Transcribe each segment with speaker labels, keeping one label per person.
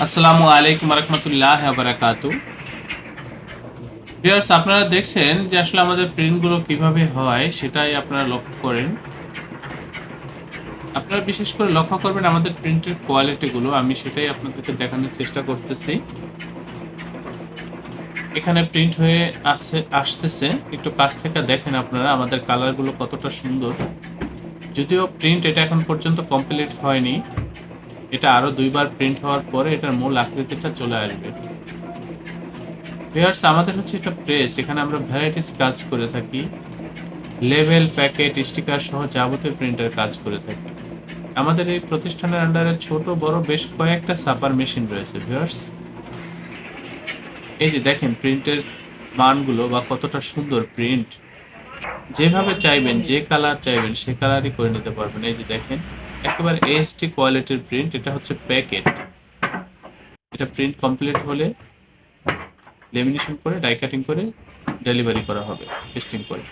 Speaker 1: আসসালামু আলাইকুম রহমতুল্লাহ বারাকাতু। ভিউয়ার্স, আপনারা দেখছেন যে আসলে আমাদের প্রিন্টগুলো কিভাবে হয় সেটাই আপনারা লক্ষ্য করেন। আপনারা বিশেষ করে লক্ষ্য করবেন আমাদের প্রিন্টের কোয়ালিটিগুলো, আমি সেটাই আপনাদেরকে দেখানোর চেষ্টা করতেছি। এখানে প্রিন্ট হয়ে আসতেছে, একটু কাছ থেকে দেখেন আপনারা আমাদের কালারগুলো কতটা সুন্দর। যদিও প্রিন্ট এটা এখন পর্যন্ত কমপ্লিট হয়নি, এটা আরো 2 বার প্রিন্ট হওয়ার পরে এটার মূল আকৃতিটা চলে আসবে। ভিউয়ার্স, আমাদের হচ্ছে এটা প্রেস, এখানে আমরা ভ্যারাইটিস কাজ করে থাকি। লেবেল, প্যাকেট, স্টিকার সহ যাবতীয় প্রিন্টের কাজ করে থাকি। আমাদের এই প্রতিষ্ঠানের আন্ডারে ছোট বড় বেশ কয়েকটা ছাপার মেশিন রয়েছে। ভিউয়ার্স, এই যে দেখেন প্রিন্টের মানগুলো বা কতটা সুন্দর প্রিন্ট। যেভাবে চাইবেন, যে কালার চাইবেন সে কালারই করে নিতে পারবেন। এই যে দেখেন একেবারে এইচডি কোয়ালিটির প্রিন্ট। এটা হচ্ছে প্যাকেট। এটা প্রিন্ট কমপ্লিট হলে লেমিনেশন করে ডাই কাটিং করে ডেলিভারি করা হবে টেস্টিং করে।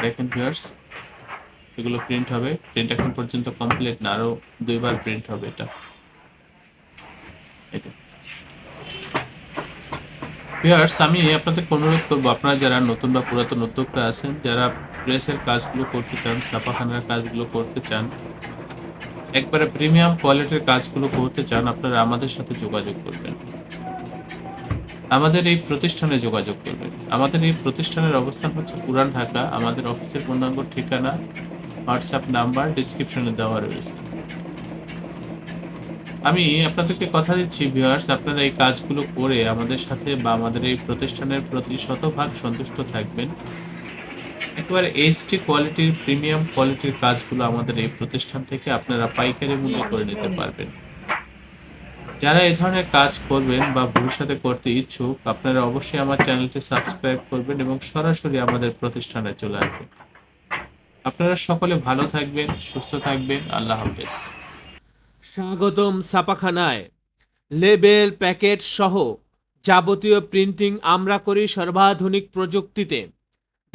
Speaker 1: দেখেন ভিউয়ার্স, এগুলো প্রিন্ট হবে। প্রিন্ট এখন পর্যন্ত কমপ্লিট না, আরো 2 বার প্রিন্ট হবে এটা। এই যে ভিউয়ার্স, আমি আপনাদেরকে অনুরোধ করবো, আপনারা যারা নতুন বা পুরাতন উদ্যোক্তা আছেন, যারা প্রেসের কাজগুলো করতে চান, ছাপাখানার কাজগুলো করতে চান, একবারে প্রিমিয়াম কোয়ালিটির কাজগুলো করতে চান, আপনারা আমাদের সাথে যোগাযোগ করবেন, আমাদের এই প্রতিষ্ঠানে যোগাযোগ করবেন। আমাদের এই প্রতিষ্ঠানের অবস্থান হচ্ছে পুরান ঢাকা। আমাদের অফিসের পূর্ণাঙ্গ ঠিকানা, হোয়াটসঅ্যাপ নাম্বার ডিসক্রিপশনে দেওয়া রয়েছে। আমি আপনাদেরকে কথা দিচ্ছি ভিউয়ার্স, আপনারা এই কাজগুলো করে আমাদের সাথে বা আমাদের এই প্রতিষ্ঠানের প্রতি শতভাগ সন্তুষ্ট থাকবেন। একেবারে এইচডি কোয়ালিটির, প্রিমিয়াম কোয়ালিটির কাজগুলো আমাদের এই প্রতিষ্ঠান থেকে আপনারা পাইকারি মূল্যে করে নিতে পারবেন। যারা এই ধরনের কাজ করবেন বা ভবিষ্যতে করতে ইচ্ছুক, আপনারা অবশ্যই আমার চ্যানেলটি সাবস্ক্রাইব করবেন এবং সরাসরি আমাদের প্রতিষ্ঠানে চলে আসবেন। আপনারা সকলে ভালো থাকবেন, সুস্থ থাকবেন। আল্লাহ হাফেজ।
Speaker 2: স্বাগতম ছাপাখানায়। লেবেল, প্যাকেট সহ যাবতীয় প্রিন্টিং আমরা করি সর্বাধুনিক প্রযুক্তিতে।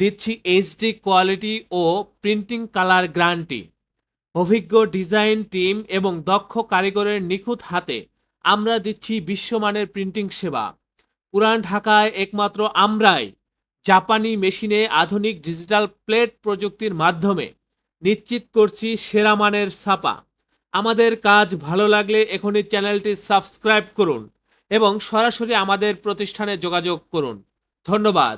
Speaker 2: দিচ্ছি এইচডি কোয়ালিটি ও প্রিন্টিং কালার গ্যারান্টি। অভিজ্ঞ ডিজাইন টিম এবং দক্ষ কারিগরের নিখুঁত হাতে আমরা দিচ্ছি বিশ্বমানের প্রিন্টিং সেবা। পুরান ঢাকায় একমাত্র আমরাই জাপানি মেশিনে আধুনিক ডিজিটাল প্লেট প্রযুক্তির মাধ্যমে নিশ্চিত করছি সেরা মানের ছাপা। আমাদের কাজ ভালো লাগলে এখনই চ্যানেলটি সাবস্ক্রাইব করুন এবং সরাসরি আমাদের প্রতিষ্ঠানে যোগাযোগ করুন। ধন্যবাদ।